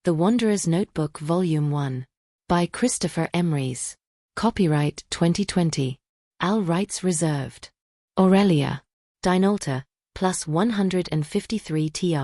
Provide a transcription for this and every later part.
The Wanderer's Notebook Volume 1. By Christopher Emrys. Copyright 2020. All rights reserved. Aurelia. Dynalta, plus 153 tr.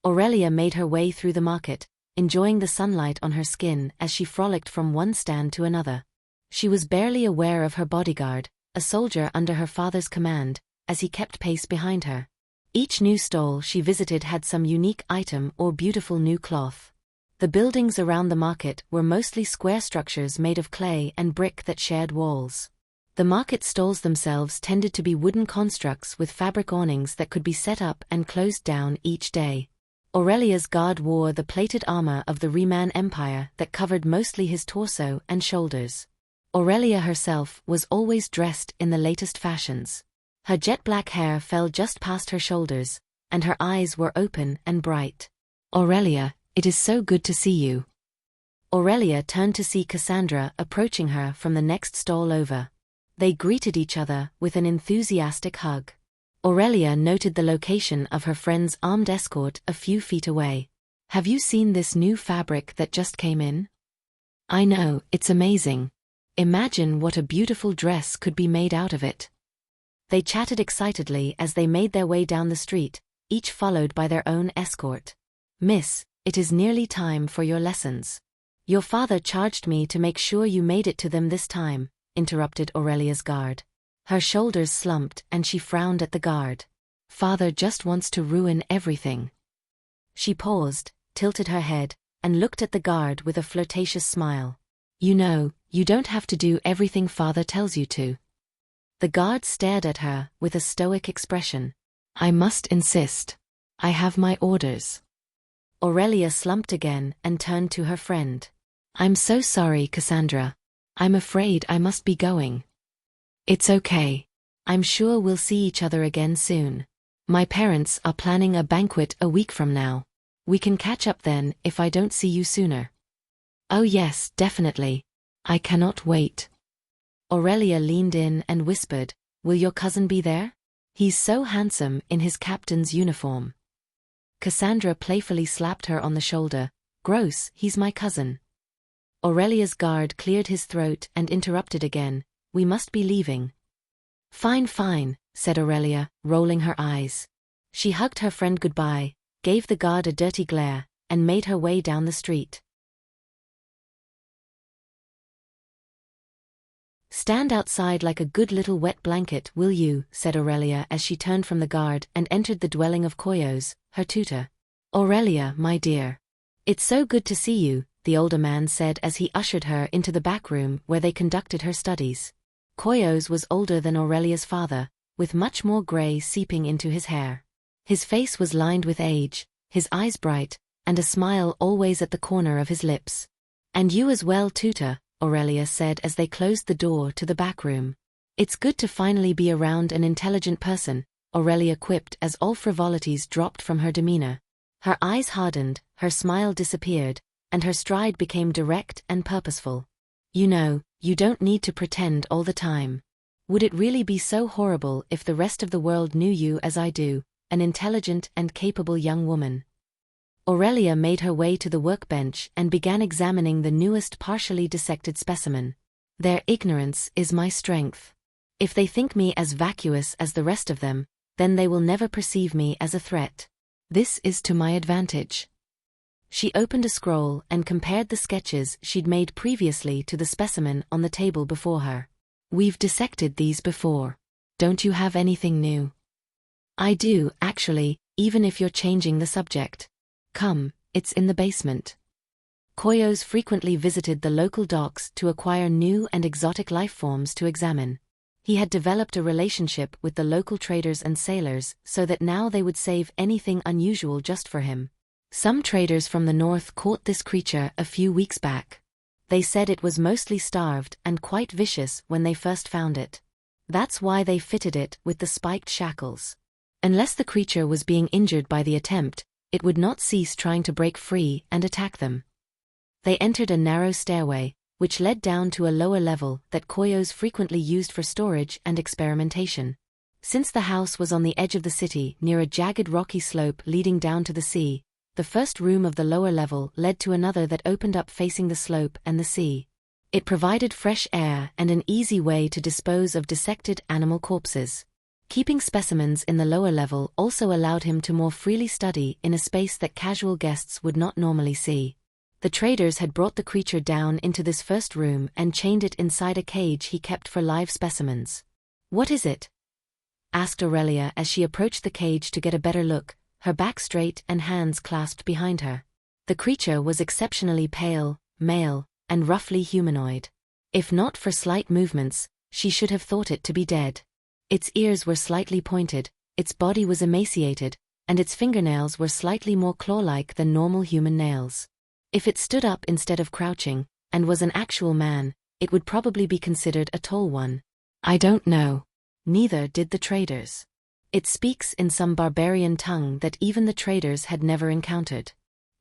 Aurelia made her way through the market, enjoying the sunlight on her skin as she frolicked from one stand to another. She was barely aware of her bodyguard, a soldier under her father's command, as he kept pace behind her. Each new stall she visited had some unique item or beautiful new cloth. The buildings around the market were mostly square structures made of clay and brick that shared walls. The market stalls themselves tended to be wooden constructs with fabric awnings that could be set up and closed down each day. Aurelia's guard wore the plated armor of the Riemann Empire that covered mostly his torso and shoulders. Aurelia herself was always dressed in the latest fashions. Her jet-black hair fell just past her shoulders, and her eyes were open and bright. "Aurelia, it is so good to see you." Aurelia turned to see Cassandra approaching her from the next stall over. They greeted each other with an enthusiastic hug. Aurelia noted the location of her friend's armed escort a few feet away. "Have you seen this new fabric that just came in? I know, it's amazing. Imagine what a beautiful dress could be made out of it." They chatted excitedly as they made their way down the street, each followed by their own escort. "Miss, it is nearly time for your lessons. Your father charged me to make sure you made it to them this time," interrupted Aurelia's guard. Her shoulders slumped and she frowned at the guard. "Father just wants to ruin everything." She paused, tilted her head, and looked at the guard with a flirtatious smile. "You know, you don't have to do everything father tells you to." The guard stared at her with a stoic expression. "I must insist. I have my orders." Aurelia slumped again and turned to her friend. "I'm so sorry, Cassandra. I'm afraid I must be going." "It's okay. I'm sure we'll see each other again soon. My parents are planning a banquet a week from now. We can catch up then if I don't see you sooner." "Oh yes, definitely. I cannot wait." Aurelia leaned in and whispered, "Will your cousin be there? He's so handsome in his captain's uniform." Cassandra playfully slapped her on the shoulder. "Gross, he's my cousin." Aurelia's guard cleared his throat and interrupted again, "We must be leaving." "Fine, fine," said Aurelia, rolling her eyes. She hugged her friend goodbye, gave the guard a dirty glare, and made her way down the street. "Stand outside like a good little wet blanket, will you?" said Aurelia as she turned from the guard and entered the dwelling of Koyos, her tutor. "Aurelia, my dear. It's so good to see you," the older man said as he ushered her into the back room where they conducted her studies. Koyos was older than Aurelia's father, with much more gray seeping into his hair. His face was lined with age, his eyes bright, and a smile always at the corner of his lips. "And you as well, tutor," Aurelia said as they closed the door to the back room. "It's good to finally be around an intelligent person," Aurelia quipped as all frivolities dropped from her demeanor. Her eyes hardened, her smile disappeared, and her stride became direct and purposeful. "You know, you don't need to pretend all the time. Would it really be so horrible if the rest of the world knew you as I do, an intelligent and capable young woman?" Aurelia made her way to the workbench and began examining the newest partially dissected specimen. "Their ignorance is my strength. If they think me as vacuous as the rest of them, then they will never perceive me as a threat. This is to my advantage." She opened a scroll and compared the sketches she'd made previously to the specimen on the table before her. "We've dissected these before. Don't you have anything new?" "I do, actually, even if you're changing the subject. Come, it's in the basement." Koyos frequently visited the local docks to acquire new and exotic life forms to examine. He had developed a relationship with the local traders and sailors so that now they would save anything unusual just for him. Some traders from the north caught this creature a few weeks back. They said it was mostly starved and quite vicious when they first found it. That's why they fitted it with the spiked shackles. Unless the creature was being injured by the attempt, it would not cease trying to break free and attack them. They entered a narrow stairway, which led down to a lower level that Koyos frequently used for storage and experimentation. Since the house was on the edge of the city near a jagged rocky slope leading down to the sea, The first room of the lower level led to another that opened up facing the slope and the sea. It provided fresh air and an easy way to dispose of dissected animal corpses. Keeping specimens in the lower level also allowed him to more freely study in a space that casual guests would not normally see. The traders had brought the creature down into this first room and chained it inside a cage he kept for live specimens. "What is it?" asked Aurelia as she approached the cage to get a better look, her back straight and hands clasped behind her. The creature was exceptionally pale, male, and roughly humanoid. If not for slight movements, she should have thought it to be dead. Its ears were slightly pointed, its body was emaciated, and its fingernails were slightly more claw-like than normal human nails. If it stood up instead of crouching, and was an actual man, it would probably be considered a tall one. "I don't know." Neither did the traders. It speaks in some barbarian tongue that even the traders had never encountered.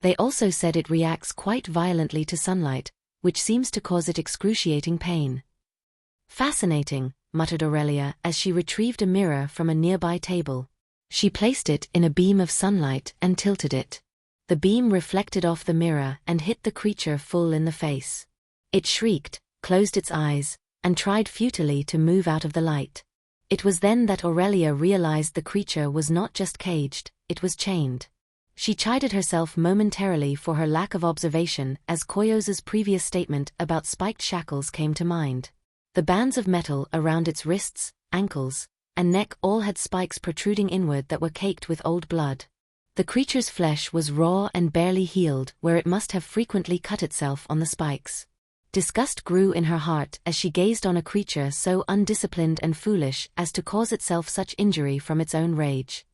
They also said it reacts quite violently to sunlight, which seems to cause it excruciating pain. "Fascinating," muttered Aurelia as she retrieved a mirror from a nearby table. She placed it in a beam of sunlight and tilted it. The beam reflected off the mirror and hit the creature full in the face. It shrieked, closed its eyes, and tried futilely to move out of the light. It was then that Aurelia realized the creature was not just caged, it was chained. She chided herself momentarily for her lack of observation as Koyos's previous statement about spiked shackles came to mind. The bands of metal around its wrists, ankles, and neck all had spikes protruding inward that were caked with old blood. The creature's flesh was raw and barely healed where it must have frequently cut itself on the spikes. Disgust grew in her heart as she gazed on a creature so undisciplined and foolish as to cause itself such injury from its own rage.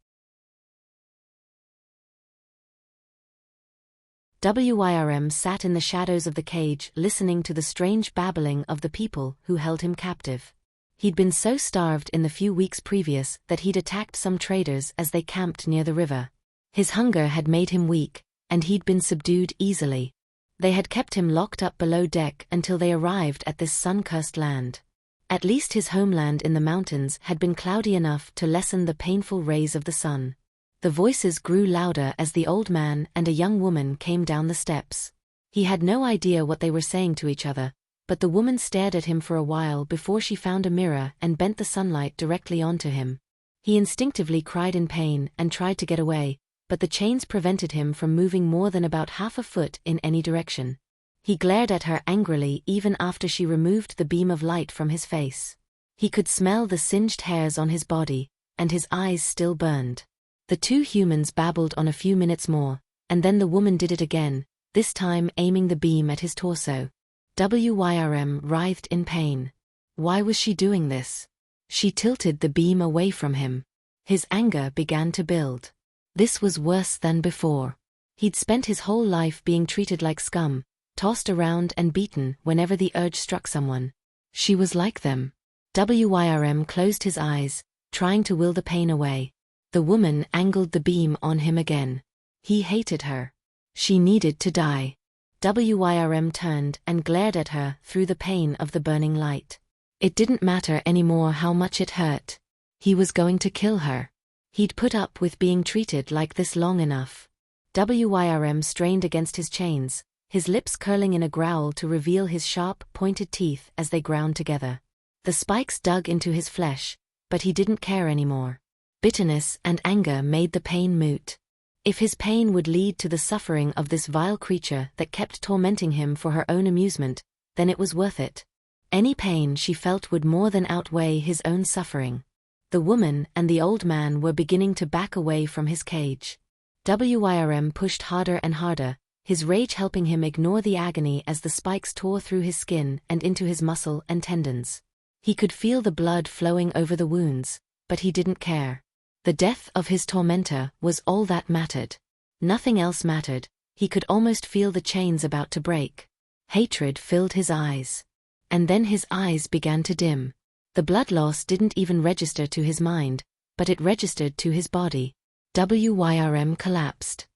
Wyrm sat in the shadows of the cage listening to the strange babbling of the people who held him captive. He'd been so starved in the few weeks previous that he'd attacked some traders as they camped near the river. His hunger had made him weak, and he'd been subdued easily. They had kept him locked up below deck until they arrived at this sun-cursed land. At least his homeland in the mountains had been cloudy enough to lessen the painful rays of the sun. The voices grew louder as the old man and a young woman came down the steps. He had no idea what they were saying to each other, but the woman stared at him for a while before she found a mirror and bent the sunlight directly onto him. He instinctively cried in pain and tried to get away, but the chains prevented him from moving more than about half a foot in any direction. He glared at her angrily even after she removed the beam of light from his face. He could smell the singed hairs on his body, and his eyes still burned. The two humans babbled on a few minutes more, and then the woman did it again, this time aiming the beam at his torso. Wyrm writhed in pain. Why was she doing this? She tilted the beam away from him. His anger began to build. This was worse than before. He'd spent his whole life being treated like scum, tossed around and beaten whenever the urge struck someone. She was like them. Wyrm closed his eyes, trying to will the pain away. The woman angled the beam on him again. He hated her. She needed to die. Wyrm turned and glared at her through the pain of the burning light. It didn't matter anymore how much it hurt. He was going to kill her. He'd put up with being treated like this long enough. Wyrm strained against his chains, his lips curling in a growl to reveal his sharp, pointed teeth as they ground together. The spikes dug into his flesh, but he didn't care anymore. Bitterness and anger made the pain moot. If his pain would lead to the suffering of this vile creature that kept tormenting him for her own amusement, then it was worth it. Any pain she felt would more than outweigh his own suffering. The woman and the old man were beginning to back away from his cage. Wyrm pushed harder and harder, his rage helping him ignore the agony as the spikes tore through his skin and into his muscle and tendons. He could feel the blood flowing over the wounds, but he didn't care. The death of his tormentor was all that mattered. Nothing else mattered. He could almost feel the chains about to break. Hatred filled his eyes. And then his eyes began to dim. The blood loss didn't even register to his mind, but it registered to his body. Wyrm collapsed.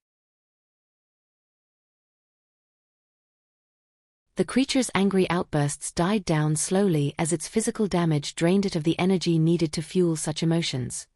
The creature's angry outbursts died down slowly as its physical damage drained it of the energy needed to fuel such emotions.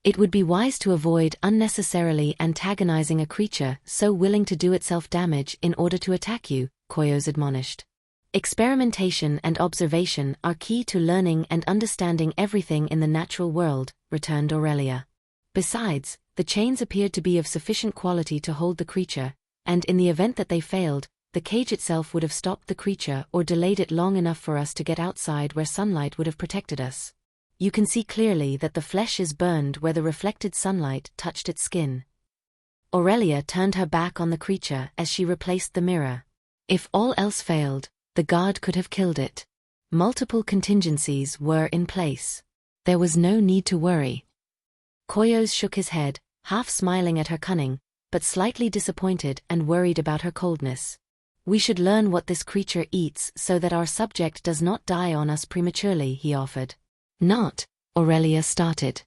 It would be wise to avoid unnecessarily antagonizing a creature so willing to do itself damage in order to attack you, Koyos admonished. Experimentation and observation are key to learning and understanding everything in the natural world, returned Aurelia. Besides, the chains appeared to be of sufficient quality to hold the creature, and in the event that they failed, the cage itself would have stopped the creature or delayed it long enough for us to get outside where sunlight would have protected us. You can see clearly that the flesh is burned where the reflected sunlight touched its skin. Aurelia turned her back on the creature as she replaced the mirror. If all else failed, the guard could have killed it. Multiple contingencies were in place. There was no need to worry. Koyos shook his head, half smiling at her cunning, but slightly disappointed and worried about her coldness. We should learn what this creature eats so that our subject does not die on us prematurely, he offered. Not, Aurelia started.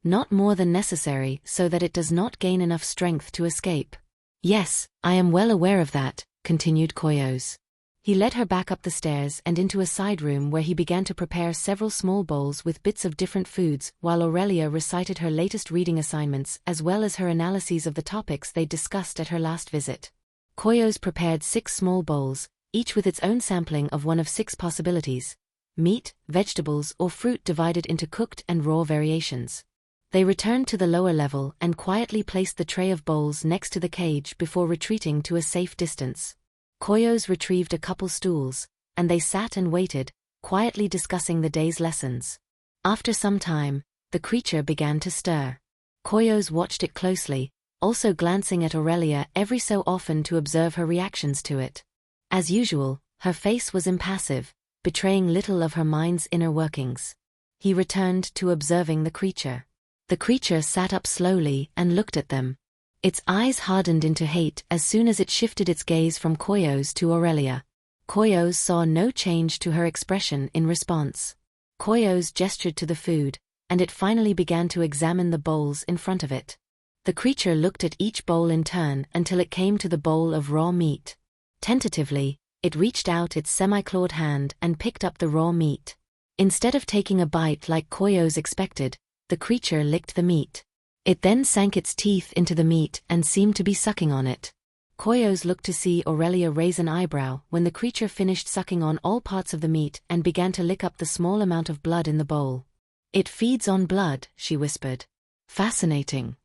Not more than necessary so that it does not gain enough strength to escape. Yes, I am well aware of that, continued Koyos. He led her back up the stairs and into a side room where he began to prepare several small bowls with bits of different foods while Aurelia recited her latest reading assignments as well as her analyses of the topics they discussed at her last visit. Koyos prepared 6 small bowls, each with its own sampling of one of 6 possibilities: meat, vegetables or fruit divided into cooked and raw variations. They returned to the lower level and quietly placed the tray of bowls next to the cage before retreating to a safe distance. Koyos retrieved a couple stools, and they sat and waited, quietly discussing the day's lessons. After some time, the creature began to stir. Koyos watched it closely, also glancing at Aurelia every so often to observe her reactions to it. As usual, her face was impassive, betraying little of her mind's inner workings. He returned to observing the creature. The creature sat up slowly and looked at them. Its eyes hardened into hate as soon as it shifted its gaze from Koyos to Aurelia. Koyos saw no change to her expression in response. Koyos gestured to the food, and it finally began to examine the bowls in front of it. The creature looked at each bowl in turn until it came to the bowl of raw meat. Tentatively, it reached out its semi-clawed hand and picked up the raw meat. Instead of taking a bite like Koyos expected, the creature licked the meat. It then sank its teeth into the meat and seemed to be sucking on it. Koyos looked to see Aurelia raise an eyebrow when the creature finished sucking on all parts of the meat and began to lick up the small amount of blood in the bowl. It feeds on blood, she whispered. Fascinating.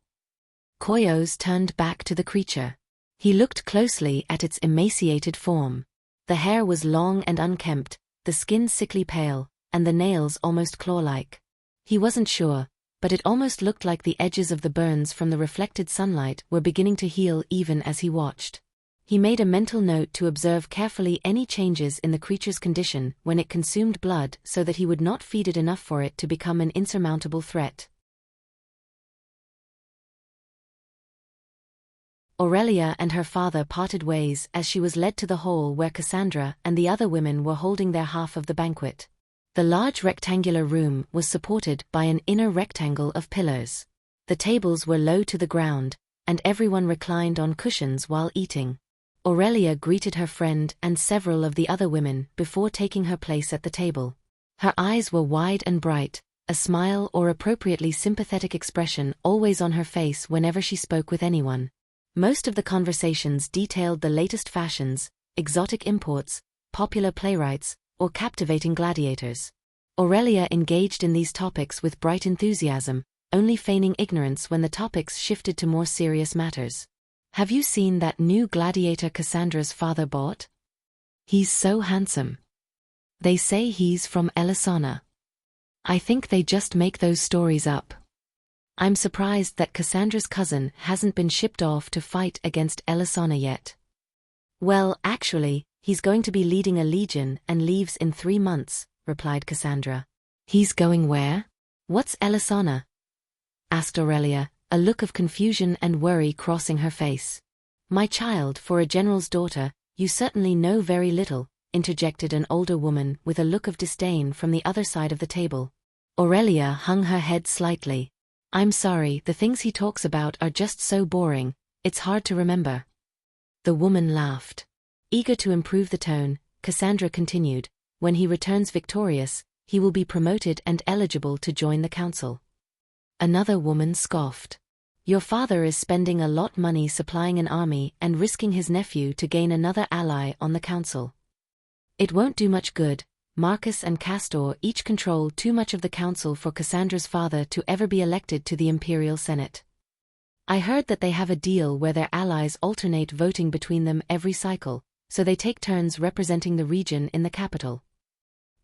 Koyos turned back to the creature. He looked closely at its emaciated form. The hair was long and unkempt, the skin sickly pale, and the nails almost claw-like. He wasn't sure, but it almost looked like the edges of the burns from the reflected sunlight were beginning to heal even as he watched. He made a mental note to observe carefully any changes in the creature's condition when it consumed blood so that he would not feed it enough for it to become an insurmountable threat. Aurelia and her father parted ways as she was led to the hall where Cassandra and the other women were holding their half of the banquet. The large rectangular room was supported by an inner rectangle of pillars. The tables were low to the ground, and everyone reclined on cushions while eating. Aurelia greeted her friend and several of the other women before taking her place at the table. Her eyes were wide and bright, a smile or appropriately sympathetic expression always on her face whenever she spoke with anyone. Most of the conversations detailed the latest fashions, exotic imports, popular playwrights, or captivating gladiators. Aurelia engaged in these topics with bright enthusiasm, only feigning ignorance when the topics shifted to more serious matters. Have you seen that new gladiator Cassandra's father bought? He's so handsome. They say he's from Elisana. I think they just make those stories up. I'm surprised that Cassandra's cousin hasn't been shipped off to fight against Elisana yet. Well, actually, he's going to be leading a legion and leaves in 3 months, replied Cassandra. He's going where? What's Elisana? Asked Aurelia, a look of confusion and worry crossing her face. My child, for a general's daughter, you certainly know very little, interjected an older woman with a look of disdain from the other side of the table. Aurelia hung her head slightly. I'm sorry, the things he talks about are just so boring, it's hard to remember. The woman laughed. Eager to improve the tone, Cassandra continued, when he returns victorious, he will be promoted and eligible to join the council. Another woman scoffed. Your father is spending a lot money supplying an army and risking his nephew to gain another ally on the council. It won't do much good. Marcus and Castor each control too much of the council for Cassandra's father to ever be elected to the Imperial Senate. I heard that they have a deal where their allies alternate voting between them every cycle, so they take turns representing the region in the capital.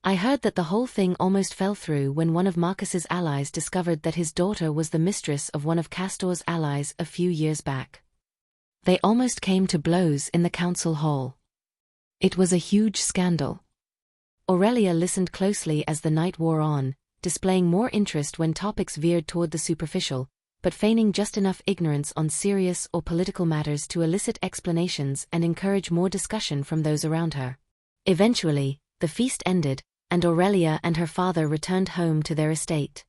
I heard that the whole thing almost fell through when one of Marcus's allies discovered that his daughter was the mistress of one of Castor's allies a few years back. They almost came to blows in the council hall. It was a huge scandal. Aurelia listened closely as the night wore on, displaying more interest when topics veered toward the superficial, but feigning just enough ignorance on serious or political matters to elicit explanations and encourage more discussion from those around her. Eventually, the feast ended, and Aurelia and her father returned home to their estate.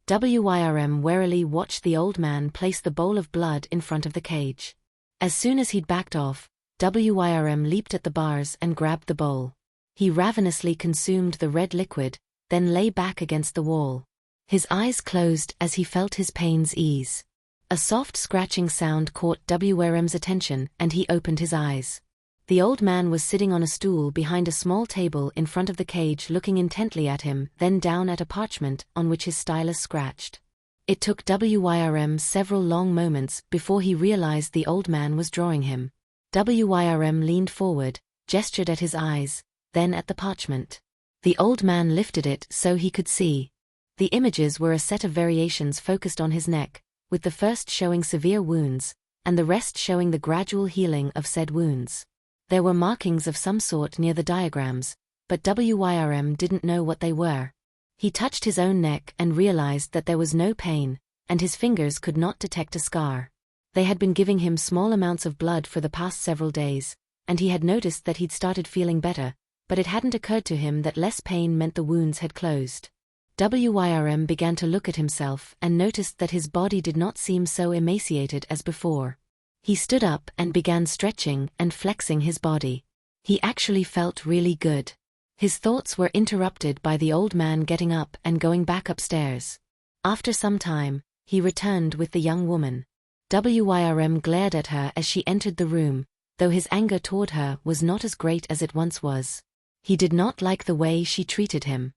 Wyrm warily watched the old man place the bowl of blood in front of the cage. As soon as he'd backed off, Wyrm leaped at the bars and grabbed the bowl. He ravenously consumed the red liquid, then lay back against the wall. His eyes closed as he felt his pains ease. A soft scratching sound caught Wyrm's attention, and he opened his eyes. The old man was sitting on a stool behind a small table in front of the cage, looking intently at him, then down at a parchment on which his stylus scratched. It took Wyrm several long moments before he realized the old man was drawing him. Wyrm leaned forward, gestured at his eyes, then at the parchment. The old man lifted it so he could see. The images were a set of variations focused on his neck, with the first showing severe wounds, and the rest showing the gradual healing of said wounds. There were markings of some sort near the diagrams, but Wyrm didn't know what they were. He touched his own neck and realized that there was no pain, and his fingers could not detect a scar. They had been giving him small amounts of blood for the past several days, and he had noticed that he'd started feeling better, but it hadn't occurred to him that less pain meant the wounds had closed. Wyrm began to look at himself and noticed that his body did not seem so emaciated as before. He stood up and began stretching and flexing his body. He actually felt really good. His thoughts were interrupted by the old man getting up and going back upstairs. After some time, he returned with the young woman. Wyrm glared at her as she entered the room, though his anger toward her was not as great as it once was. He did not like the way she treated him.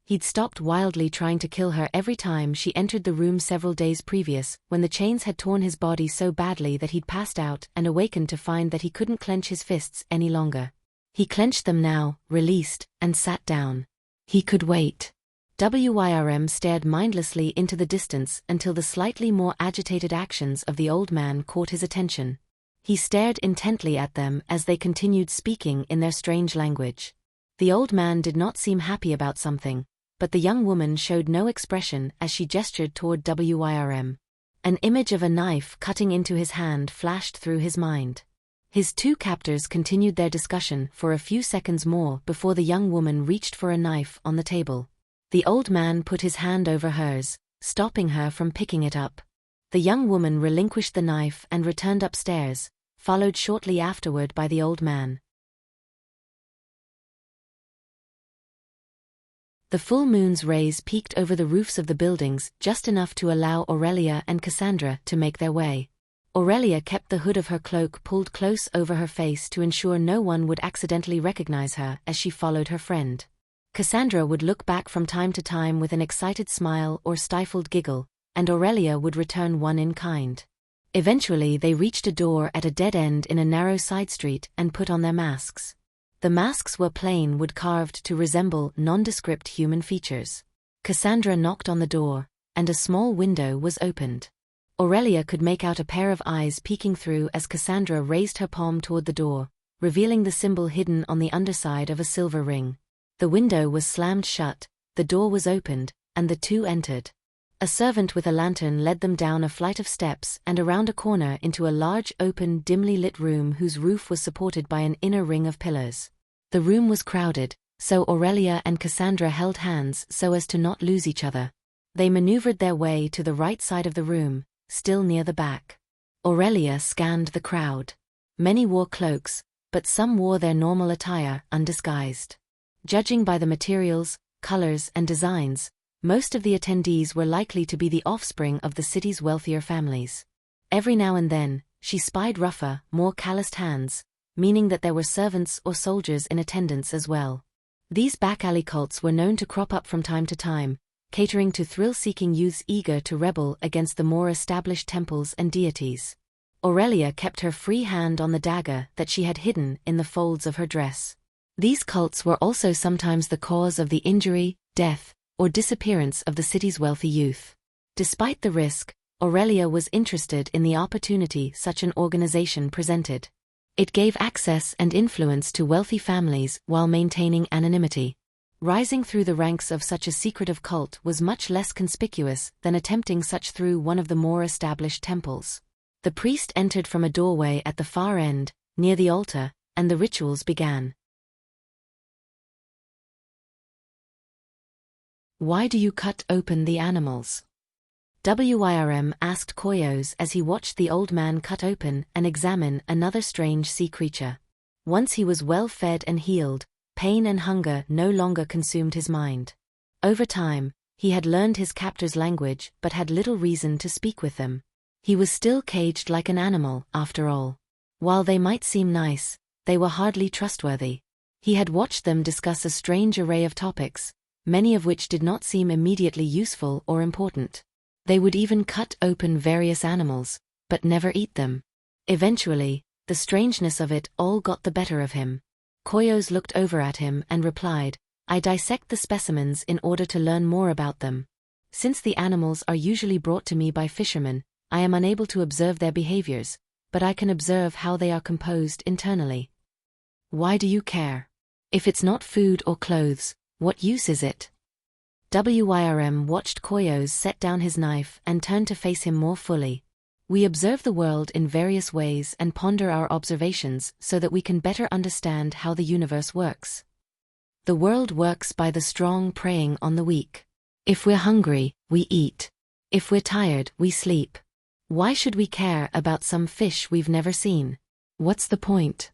He'd stopped wildly trying to kill her every time she entered the room several days previous, when the chains had torn his body so badly that he'd passed out and awakened to find that he couldn't clench his fists any longer. He clenched them now, released, and sat down. He could wait. Wyrm stared mindlessly into the distance until the slightly more agitated actions of the old man caught his attention. He stared intently at them as they continued speaking in their strange language. The old man did not seem happy about something, but the young woman showed no expression as she gestured toward Wyrm. An image of a knife cutting into his hand flashed through his mind. His two captors continued their discussion for a few seconds more before the young woman reached for a knife on the table. The old man put his hand over hers, stopping her from picking it up. The young woman relinquished the knife and returned upstairs, followed shortly afterward by the old man. The full moon's rays peeked over the roofs of the buildings just enough to allow Aurelia and Cassandra to make their way. Aurelia kept the hood of her cloak pulled close over her face to ensure no one would accidentally recognize her as she followed her friend. Cassandra would look back from time to time with an excited smile or stifled giggle, and Aurelia would return one in kind. Eventually they reached a door at a dead end in a narrow side street and put on their masks. The masks were plain wood carved to resemble nondescript human features. Cassandra knocked on the door, and a small window was opened. Aurelia could make out a pair of eyes peeking through as Cassandra raised her palm toward the door, revealing the symbol hidden on the underside of a silver ring. The window was slammed shut, the door was opened, and the two entered. A servant with a lantern led them down a flight of steps and around a corner into a large open dimly lit room whose roof was supported by an inner ring of pillars. The room was crowded, so Aurelia and Cassandra held hands so as to not lose each other. They maneuvered their way to the right side of the room, still near the back. Aurelia scanned the crowd. Many wore cloaks, but some wore their normal attire undisguised. Judging by the materials, colors, and designs, most of the attendees were likely to be the offspring of the city's wealthier families. Every now and then, she spied rougher, more calloused hands, meaning that there were servants or soldiers in attendance as well. These back-alley cults were known to crop up from time to time, catering to thrill-seeking youths eager to rebel against the more established temples and deities. Aurelia kept her free hand on the dagger that she had hidden in the folds of her dress. These cults were also sometimes the cause of the injury, death, or disappearance of the city's wealthy youth. Despite the risk, Aurelia was interested in the opportunity such an organization presented. It gave access and influence to wealthy families while maintaining anonymity. Rising through the ranks of such a secretive cult was much less conspicuous than attempting such through one of the more established temples. The priest entered from a doorway at the far end, near the altar, and the rituals began. "Why do you cut open the animals?" Wyrm asked Koyos as he watched the old man cut open and examine another strange sea creature. Once he was well fed and healed, pain and hunger no longer consumed his mind. Over time, he had learned his captor's language but had little reason to speak with them. He was still caged like an animal, after all. While they might seem nice, they were hardly trustworthy. He had watched them discuss a strange array of topics, many of which did not seem immediately useful or important. They would even cut open various animals, but never eat them. Eventually, the strangeness of it all got the better of him. Koyos looked over at him and replied, "I dissect the specimens in order to learn more about them. Since the animals are usually brought to me by fishermen, I am unable to observe their behaviors, but I can observe how they are composed internally." "Why do you care? If it's not food or clothes, what use is it?" Wyrm watched Koyos set down his knife and turned to face him more fully. "We observe the world in various ways and ponder our observations so that we can better understand how the universe works. The world works by the strong preying on the weak. If we're hungry, we eat. If we're tired, we sleep. Why should we care about some fish we've never seen? What's the point?"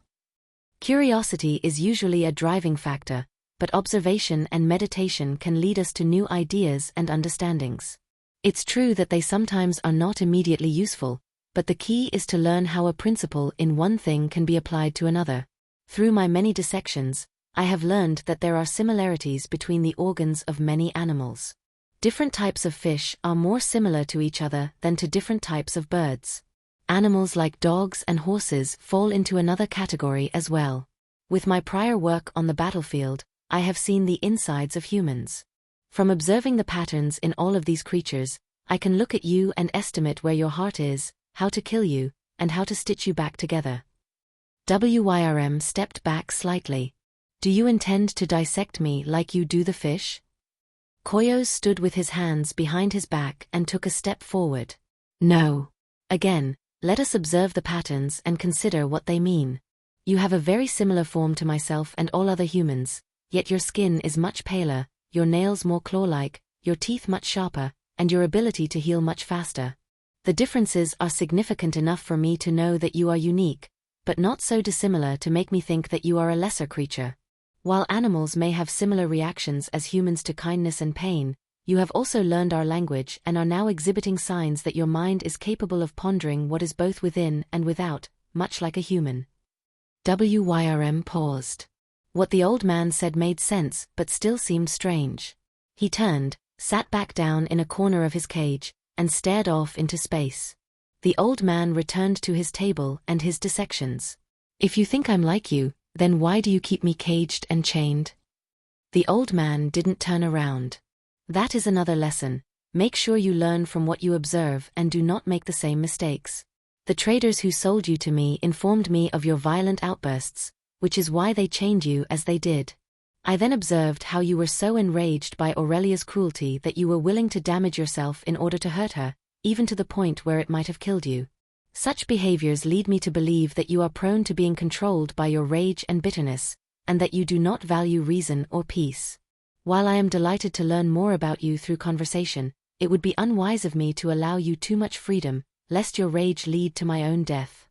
Curiosity is usually a driving factor, but observation and meditation can lead us to new ideas and understandings. It's true that they sometimes are not immediately useful, but the key is to learn how a principle in one thing can be applied to another. Through my many dissections, I have learned that there are similarities between the organs of many animals. Different types of fish are more similar to each other than to different types of birds. Animals like dogs and horses fall into another category as well. With my prior work on the battlefield, I have seen the insides of humans. From observing the patterns in all of these creatures, I can look at you and estimate where your heart is, how to kill you, and how to stitch you back together. Wyrm stepped back slightly. "Do you intend to dissect me like you do the fish?" Koyos stood with his hands behind his back and took a step forward. "No." "Again, let us observe the patterns and consider what they mean. You have a very similar form to myself and all other humans, yet your skin is much paler, your nails more claw-like, your teeth much sharper, and your ability to heal much faster. The differences are significant enough for me to know that you are unique, but not so dissimilar to make me think that you are a lesser creature. While animals may have similar reactions as humans to kindness and pain, you have also learned our language and are now exhibiting signs that your mind is capable of pondering what is both within and without, much like a human." Wyrm paused. What the old man said made sense but still seemed strange. He turned, sat back down in a corner of his cage, and stared off into space. The old man returned to his table and his dissections. "If you think I'm like you, then why do you keep me caged and chained?" The old man didn't turn around. "That is another lesson. Make sure you learn from what you observe and do not make the same mistakes. The traders who sold you to me informed me of your violent outbursts, which is why they chained you as they did. I then observed how you were so enraged by Aurelia's cruelty that you were willing to damage yourself in order to hurt her, even to the point where it might have killed you. Such behaviors lead me to believe that you are prone to being controlled by your rage and bitterness, and that you do not value reason or peace. While I am delighted to learn more about you through conversation, it would be unwise of me to allow you too much freedom, lest your rage lead to my own death."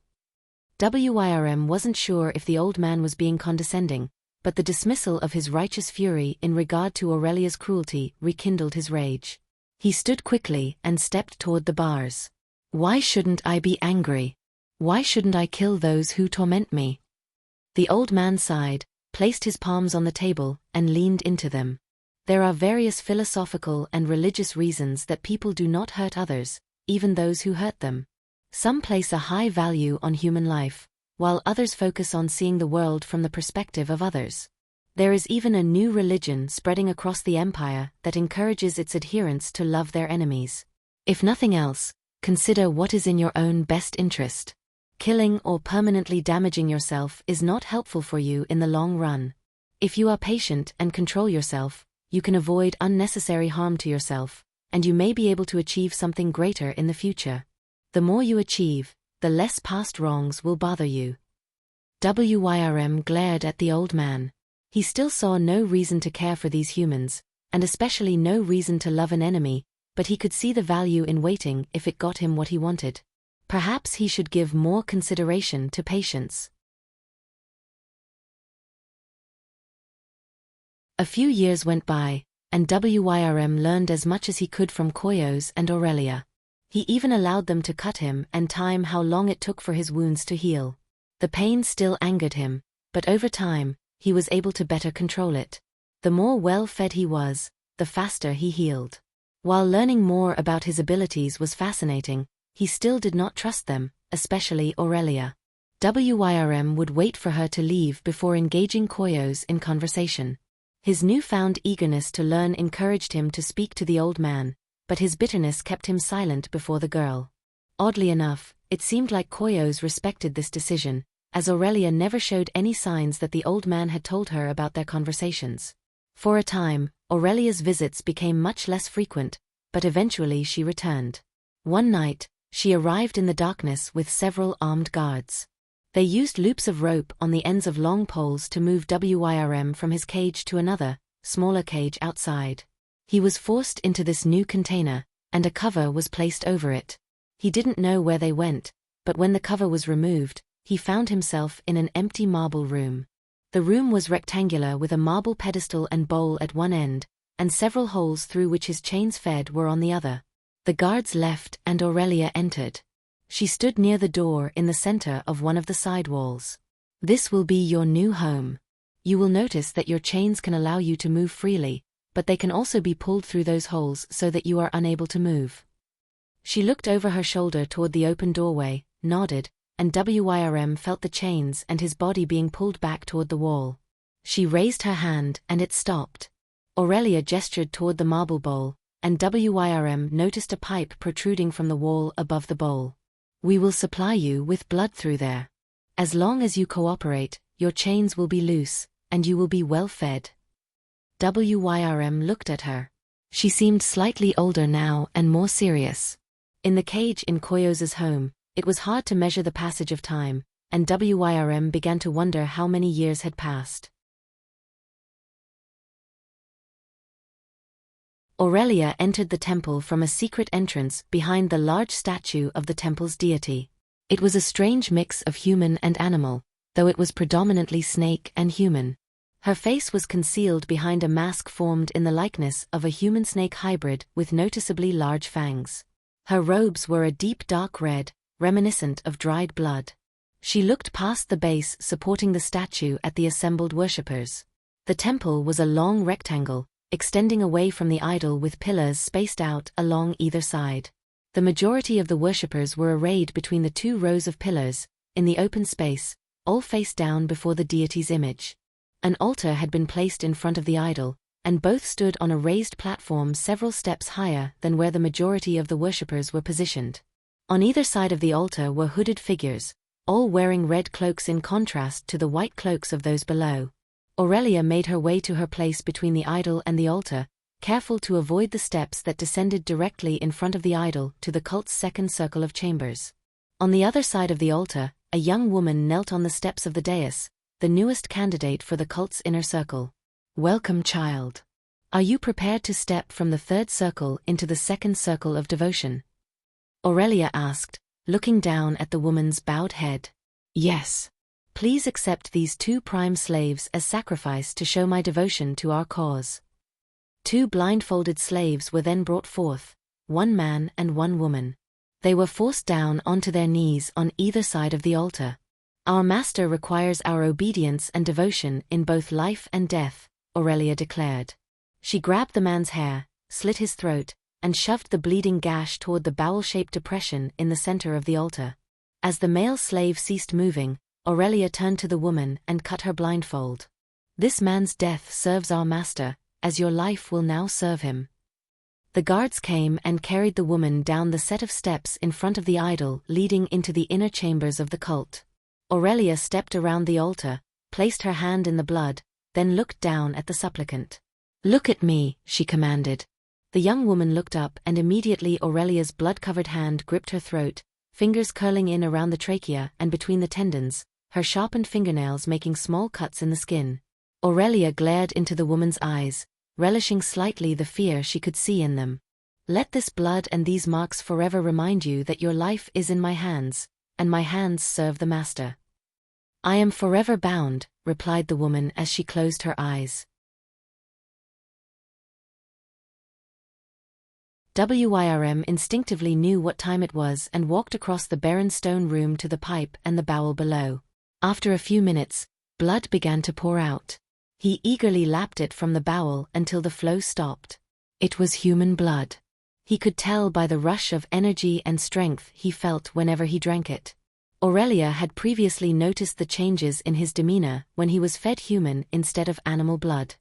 Wyrm wasn't sure if the old man was being condescending, but the dismissal of his righteous fury in regard to Aurelia's cruelty rekindled his rage. He stood quickly and stepped toward the bars. "Why shouldn't I be angry? Why shouldn't I kill those who torment me?" The old man sighed, placed his palms on the table, and leaned into them. There are various philosophical and religious reasons that people do not hurt others, even those who hurt them. Some place a high value on human life, while others focus on seeing the world from the perspective of others. There is even a new religion spreading across the empire that encourages its adherents to love their enemies. If nothing else, consider what is in your own best interest. Killing or permanently damaging yourself is not helpful for you in the long run. If you are patient and control yourself, you can avoid unnecessary harm to yourself, and you may be able to achieve something greater in the future. The more you achieve, the less past wrongs will bother you. Wyrm glared at the old man. He still saw no reason to care for these humans, and especially no reason to love an enemy, but he could see the value in waiting if it got him what he wanted. Perhaps he should give more consideration to patience. A few years went by, and Wyrm learned as much as he could from Koyos and Aurelia. He even allowed them to cut him and time how long it took for his wounds to heal. The pain still angered him, but over time, he was able to better control it. The more well-fed he was, the faster he healed. While learning more about his abilities was fascinating, he still did not trust them, especially Aurelia. Wyrm would wait for her to leave before engaging Koyos in conversation. His newfound eagerness to learn encouraged him to speak to the old man, but his bitterness kept him silent before the girl. Oddly enough, it seemed like Koyos respected this decision, as Aurelia never showed any signs that the old man had told her about their conversations. For a time, Aurelia's visits became much less frequent, but eventually she returned. One night, she arrived in the darkness with several armed guards. They used loops of rope on the ends of long poles to move Wyrm from his cage to another, smaller cage outside. He was forced into this new container, and a cover was placed over it. He didn't know where they went, but when the cover was removed, he found himself in an empty marble room. The room was rectangular with a marble pedestal and bowl at one end, and several holes through which his chains fed were on the other. The guards left and Aurelia entered. She stood near the door in the center of one of the side walls. "This will be your new home. You will notice that your chains can allow you to move freely, but they can also be pulled through those holes so that you are unable to move." She looked over her shoulder toward the open doorway, nodded, and Wyrm felt the chains and his body being pulled back toward the wall. She raised her hand and it stopped. Aurelia gestured toward the marble bowl, and Wyrm noticed a pipe protruding from the wall above the bowl. "We will supply you with blood through there. As long as you cooperate, your chains will be loose, and you will be well fed." Wyrm looked at her. She seemed slightly older now and more serious. In the cage in Koyos's home, it was hard to measure the passage of time, and Wyrm began to wonder how many years had passed. Aurelia entered the temple from a secret entrance behind the large statue of the temple's deity. It was a strange mix of human and animal, though it was predominantly snake and human. Her face was concealed behind a mask formed in the likeness of a human-snake hybrid with noticeably large fangs. Her robes were a deep dark red, reminiscent of dried blood. She looked past the base supporting the statue at the assembled worshippers. The temple was a long rectangle, extending away from the idol with pillars spaced out along either side. The majority of the worshippers were arrayed between the two rows of pillars, in the open space, all face down before the deity's image. An altar had been placed in front of the idol, and both stood on a raised platform several steps higher than where the majority of the worshippers were positioned. On either side of the altar were hooded figures, all wearing red cloaks in contrast to the white cloaks of those below. Aurelia made her way to her place between the idol and the altar, careful to avoid the steps that descended directly in front of the idol to the cult's second circle of chambers. On the other side of the altar, a young woman knelt on the steps of the dais, the newest candidate for the cult's inner circle. "Welcome, child. Are you prepared to step from the third circle into the second circle of devotion?" Aurelia asked, looking down at the woman's bowed head. "Yes. Please accept these 2 prime slaves as sacrifice to show my devotion to our cause." 2 blindfolded slaves were then brought forth, 1 man and 1 woman. They were forced down onto their knees on either side of the altar. "Our master requires our obedience and devotion in both life and death," Aurelia declared. She grabbed the man's hair, slit his throat, and shoved the bleeding gash toward the bowel-shaped depression in the center of the altar. As the male slave ceased moving, Aurelia turned to the woman and cut her blindfold. "This man's death serves our master, as your life will now serve him." The guards came and carried the woman down the set of steps in front of the idol leading into the inner chambers of the cult. Aurelia stepped around the altar, placed her hand in the blood, then looked down at the supplicant. "Look at me," she commanded. The young woman looked up and immediately Aurelia's blood-covered hand gripped her throat, fingers curling in around the trachea and between the tendons, her sharpened fingernails making small cuts in the skin. Aurelia glared into the woman's eyes, relishing slightly the fear she could see in them. "Let this blood and these marks forever remind you that your life is in my hands, and my hands serve the master." "I am forever bound," replied the woman as she closed her eyes. Wyrm instinctively knew what time it was and walked across the barren stone room to the pipe and the bowel below. After a few minutes, blood began to pour out. He eagerly lapped it from the bowel until the flow stopped. It was human blood. He could tell by the rush of energy and strength he felt whenever he drank it. Aurelia had previously noticed the changes in his demeanor when he was fed human instead of animal blood.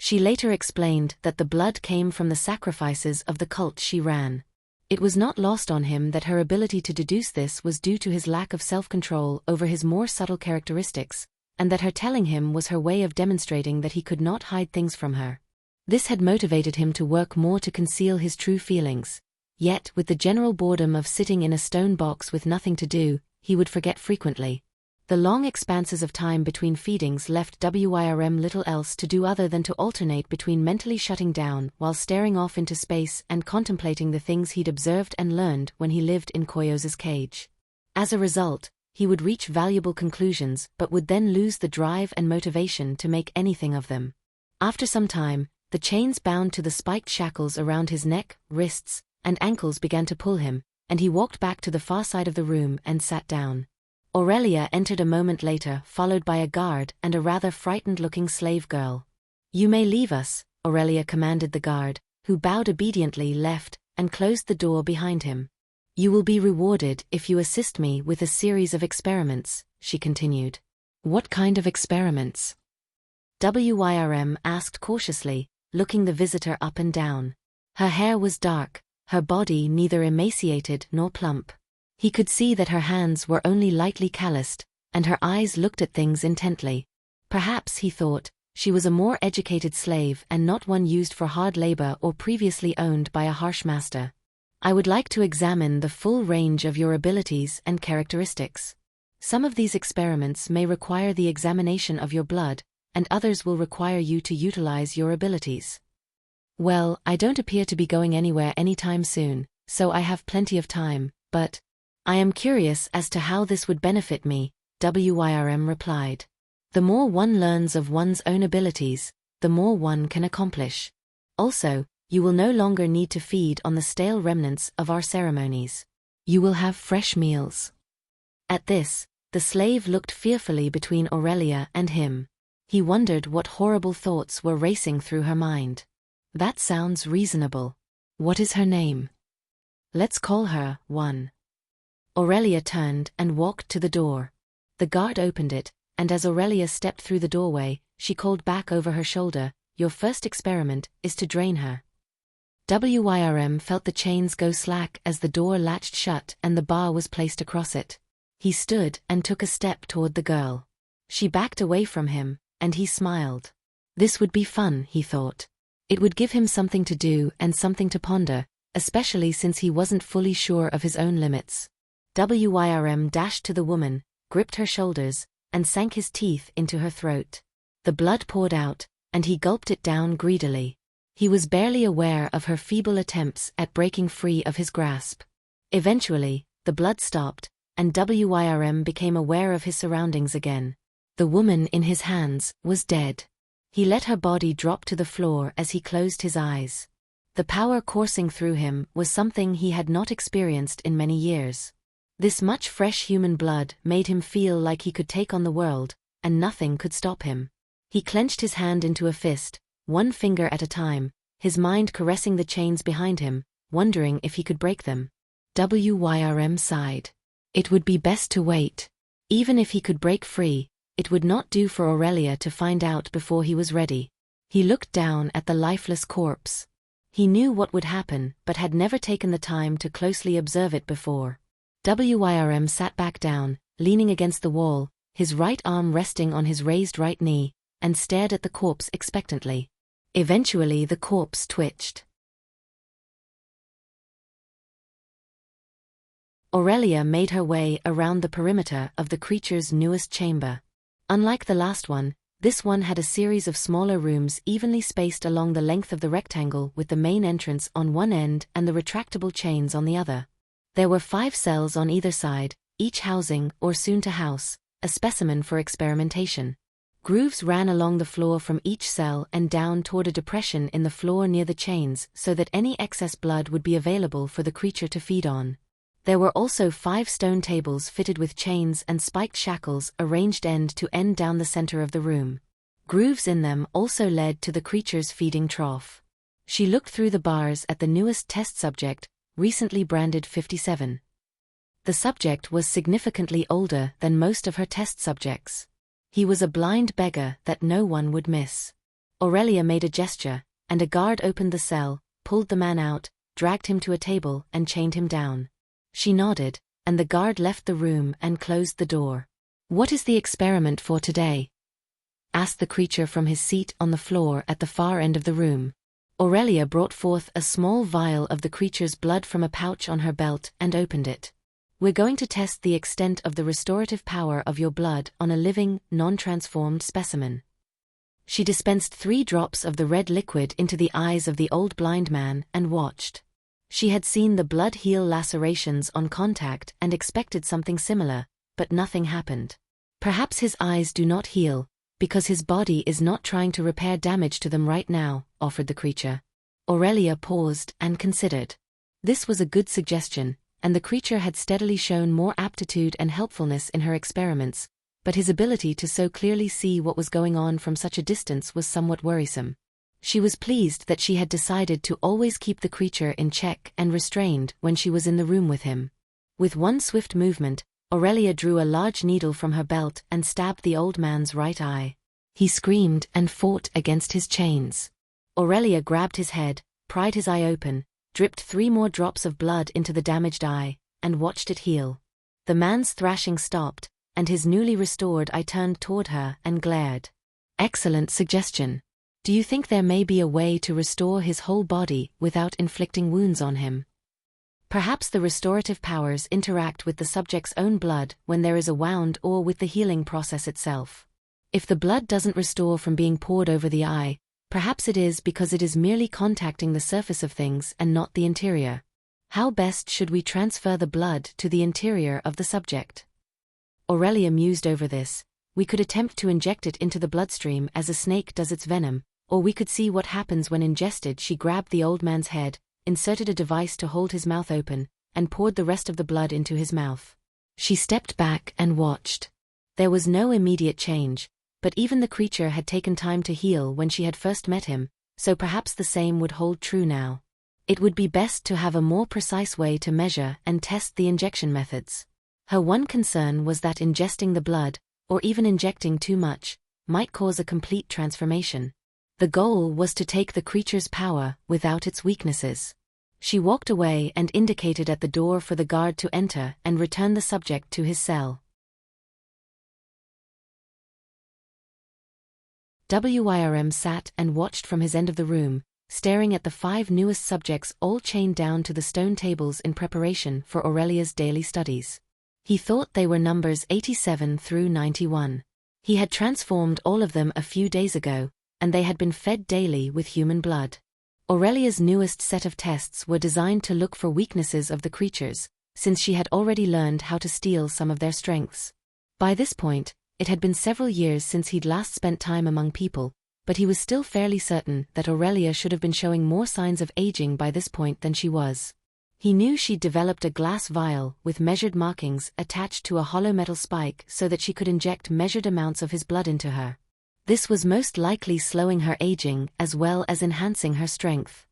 She later explained that the blood came from the sacrifices of the cult she ran. It was not lost on him that her ability to deduce this was due to his lack of self-control over his more subtle characteristics, and that her telling him was her way of demonstrating that he could not hide things from her. This had motivated him to work more to conceal his true feelings. Yet, with the general boredom of sitting in a stone box with nothing to do, he would forget frequently. The long expanses of time between feedings left Wyrm little else to do other than to alternate between mentally shutting down while staring off into space and contemplating the things he'd observed and learned when he lived in Koyos's cage. As a result, he would reach valuable conclusions but would then lose the drive and motivation to make anything of them. After some time, the chains bound to the spiked shackles around his neck, wrists, and ankles began to pull him, and he walked back to the far side of the room and sat down. Aurelia entered a moment later, followed by a guard and a rather frightened-looking slave girl. "You may leave us," Aurelia commanded the guard, who bowed obediently left and closed the door behind him. "You will be rewarded if you assist me with a series of experiments," she continued. "What kind of experiments?" Wyrm asked cautiously, looking the visitor up and down. Her hair was dark, her body neither emaciated nor plump. He could see that her hands were only lightly calloused, and her eyes looked at things intently. Perhaps, he thought, she was a more educated slave and not one used for hard labor or previously owned by a harsh master. "I would like to examine the full range of your abilities and characteristics. Some of these experiments may require the examination of your blood, and others will require you to utilize your abilities." "Well, I don't appear to be going anywhere anytime soon, so I have plenty of time, but I am curious as to how this would benefit me," Wyrm replied. "The more one learns of one's own abilities, the more one can accomplish. Also, you will no longer need to feed on the stale remnants of our ceremonies. You will have fresh meals." At this, the slave looked fearfully between Aurelia and him. He wondered what horrible thoughts were racing through her mind. "That sounds reasonable. What is her name?" "Let's call her 1. Aurelia turned and walked to the door. The guard opened it, and as Aurelia stepped through the doorway, she called back over her shoulder, "Your first experiment is to drain her." Wyrm felt the chains go slack as the door latched shut and the bar was placed across it. He stood and took a step toward the girl. She backed away from him, and he smiled. This would be fun, he thought. It would give him something to do and something to ponder, especially since he wasn't fully sure of his own limits. Wyrm dashed to the woman, gripped her shoulders, and sank his teeth into her throat. The blood poured out, and he gulped it down greedily. He was barely aware of her feeble attempts at breaking free of his grasp. Eventually, the blood stopped, and Wyrm became aware of his surroundings again. The woman in his hands was dead. He let her body drop to the floor as he closed his eyes. The power coursing through him was something he had not experienced in many years. This much fresh human blood made him feel like he could take on the world, and nothing could stop him. He clenched his hand into a fist, one finger at a time, his mind caressing the chains behind him, wondering if he could break them. Wyrm sighed. It would be best to wait. Even if he could break free, it would not do for Aurelia to find out before he was ready. He looked down at the lifeless corpse. He knew what would happen but had never taken the time to closely observe it before. Wyrm sat back down, leaning against the wall, his right arm resting on his raised right knee, and stared at the corpse expectantly. Eventually the corpse twitched. Aurelia made her way around the perimeter of the creature's newest chamber. Unlike the last one, this one had a series of smaller rooms evenly spaced along the length of the rectangle, with the main entrance on one end and the retractable chains on the other. There were 5 cells on either side, each housing, or soon to house, a specimen for experimentation. Grooves ran along the floor from each cell and down toward a depression in the floor near the chains so that any excess blood would be available for the creature to feed on. There were also 5 stone tables fitted with chains and spiked shackles arranged end to end down the center of the room. Grooves in them also led to the creature's feeding trough. She looked through the bars at the newest test subject, recently branded 57. The subject was significantly older than most of her test subjects. He was a blind beggar that no one would miss. Aurelia made a gesture, and a guard opened the cell, pulled the man out, dragged him to a table and chained him down. She nodded, and the guard left the room and closed the door. "What is the experiment for today?" asked the creature from his seat on the floor at the far end of the room. Aurelia brought forth a small vial of the creature's blood from a pouch on her belt and opened it. "We're going to test the extent of the restorative power of your blood on a living, non-transformed specimen." She dispensed 3 drops of the red liquid into the eyes of the old blind man and watched. She had seen the blood heal lacerations on contact and expected something similar, but nothing happened. Perhaps his eyes do not heal, because his body is not trying to repair damage to them right now, offered the creature. Aurelia paused and considered. This was a good suggestion, and the creature had steadily shown more aptitude and helpfulness in her experiments, but his ability to so clearly see what was going on from such a distance was somewhat worrisome. She was pleased that she had decided to always keep the creature in check and restrained when she was in the room with him. With one swift movement, Aurelia drew a large needle from her belt and stabbed the old man's right eye. He screamed and fought against his chains. Aurelia grabbed his head, pried his eye open, dripped 3 more drops of blood into the damaged eye, and watched it heal. The man's thrashing stopped, and his newly restored eye turned toward her and glared. "Excellent suggestion. Do you think there may be a way to restore his whole body without inflicting wounds on him?" Perhaps the restorative powers interact with the subject's own blood when there is a wound or with the healing process itself. If the blood doesn't restore from being poured over the eye, perhaps it is because it is merely contacting the surface of things and not the interior. How best should we transfer the blood to the interior of the subject? Aurelia mused over this. We could attempt to inject it into the bloodstream as a snake does its venom, or we could see what happens when ingested. She grabbed the old man's head, inserted a device to hold his mouth open, and poured the rest of the blood into his mouth. She stepped back and watched. There was no immediate change, but even the creature had taken time to heal when she had first met him, so perhaps the same would hold true now. It would be best to have a more precise way to measure and test the injection methods. Her one concern was that ingesting the blood, or even injecting too much, might cause a complete transformation. The goal was to take the creature's power without its weaknesses. She walked away and indicated at the door for the guard to enter and return the subject to his cell. Wyrm sat and watched from his end of the room, staring at the 5 newest subjects all chained down to the stone tables in preparation for Aurelia's daily studies. He thought they were numbers 87 through 91. He had transformed all of them a few days ago, and they had been fed daily with human blood. Aurelia's newest set of tests were designed to look for weaknesses of the creatures, since she had already learned how to steal some of their strengths. By this point, it had been several years since he'd last spent time among people, but he was still fairly certain that Aurelia should have been showing more signs of aging by this point than she was. He knew she'd developed a glass vial with measured markings attached to a hollow metal spike so that she could inject measured amounts of his blood into her. This was most likely slowing her aging as well as enhancing her strength.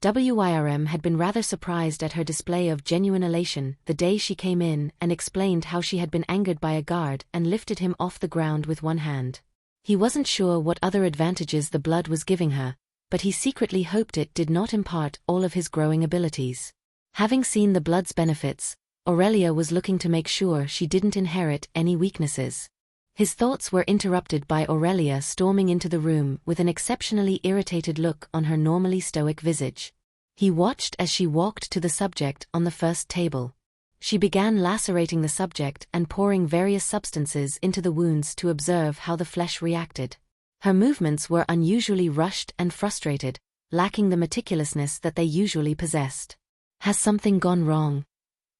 WIRM had been rather surprised at her display of genuine elation the day she came in and explained how she had been angered by a guard and lifted him off the ground with one hand. He wasn't sure what other advantages the blood was giving her, but he secretly hoped it did not impart all of his growing abilities. Having seen the blood's benefits, Aurelia was looking to make sure she didn't inherit any weaknesses. His thoughts were interrupted by Aurelia storming into the room with an exceptionally irritated look on her normally stoic visage. He watched as she walked to the subject on the first table. She began lacerating the subject and pouring various substances into the wounds to observe how the flesh reacted. Her movements were unusually rushed and frustrated, lacking the meticulousness that they usually possessed. "Has something gone wrong?"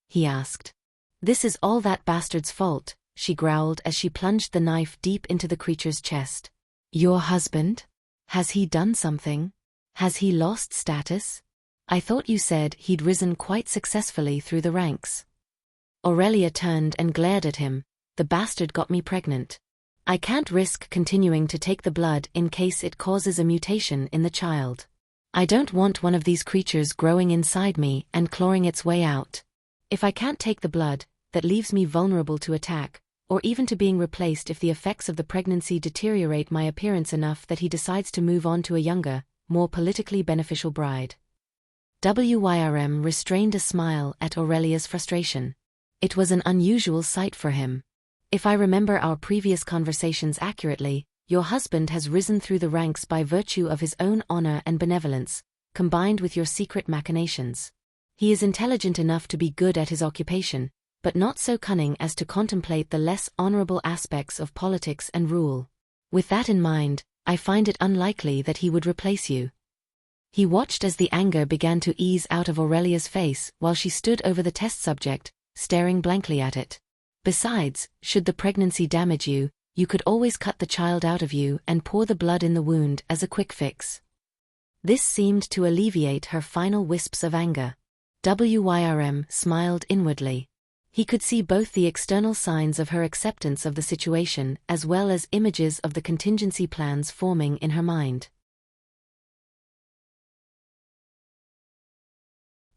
he asked. "This is all that bastard's fault," she growled as she plunged the knife deep into the creature's chest. "Your husband? Has he done something? Has he lost status? I thought you said he'd risen quite successfully through the ranks." Aurelia turned and glared at him. "The bastard got me pregnant. I can't risk continuing to take the blood in case it causes a mutation in the child. I don't want one of these creatures growing inside me and clawing its way out. If I can't take the blood, that leaves me vulnerable to attack, or even to being replaced if the effects of the pregnancy deteriorate my appearance enough that he decides to move on to a younger, more politically beneficial bride." WIRM restrained a smile at Aurelia's frustration. It was an unusual sight for him. "If I remember our previous conversations accurately, your husband has risen through the ranks by virtue of his own honor and benevolence, combined with your secret machinations. He is intelligent enough to be good at his occupation, but not so cunning as to contemplate the less honorable aspects of politics and rule. With that in mind, I find it unlikely that he would replace you." He watched as the anger began to ease out of Aurelia's face while she stood over the test subject, staring blankly at it. "Besides, should the pregnancy damage you, you could always cut the child out of you and pour the blood in the wound as a quick fix." This seemed to alleviate her final wisps of anger. WIRM smiled inwardly. He could see both the external signs of her acceptance of the situation as well as images of the contingency plans forming in her mind.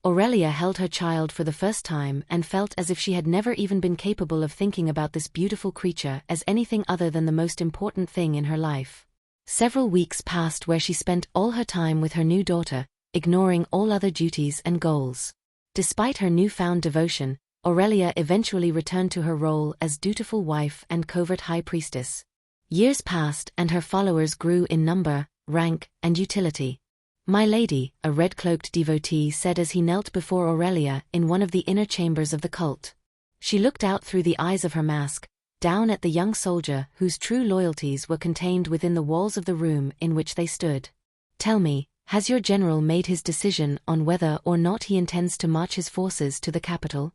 Aurelia held her child for the first time and felt as if she had never even been capable of thinking about this beautiful creature as anything other than the most important thing in her life. Several weeks passed where she spent all her time with her new daughter, ignoring all other duties and goals. Despite her newfound devotion, Aurelia eventually returned to her role as dutiful wife and covert high priestess. Years passed and her followers grew in number, rank, and utility. "My lady," a red-cloaked devotee said as he knelt before Aurelia in one of the inner chambers of the cult. She looked out through the eyes of her mask, down at the young soldier whose true loyalties were contained within the walls of the room in which they stood. "Tell me, has your general made his decision on whether or not he intends to march his forces to the capital?"